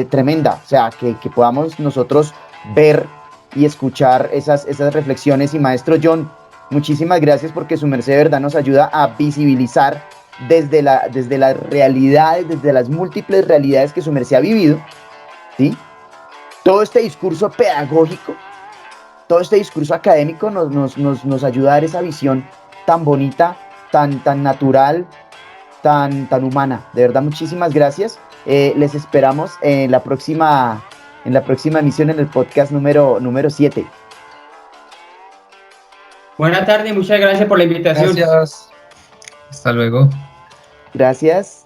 tremenda, o sea, que podamos nosotros ver y escuchar esas reflexiones. Y maestro John, muchísimas gracias porque su merced de verdad nos ayuda a visibilizar desde las realidades, desde las múltiples realidades que su merced ha vivido, ¿sí? Todo este discurso pedagógico, todo este discurso académico nos ayuda a dar esa visión tan bonita, tan natural, tan humana. De verdad, muchísimas gracias. Les esperamos en la próxima emisión, en el podcast número 7. Buenas tardes y muchas gracias por la invitación. Gracias. Hasta luego. Gracias.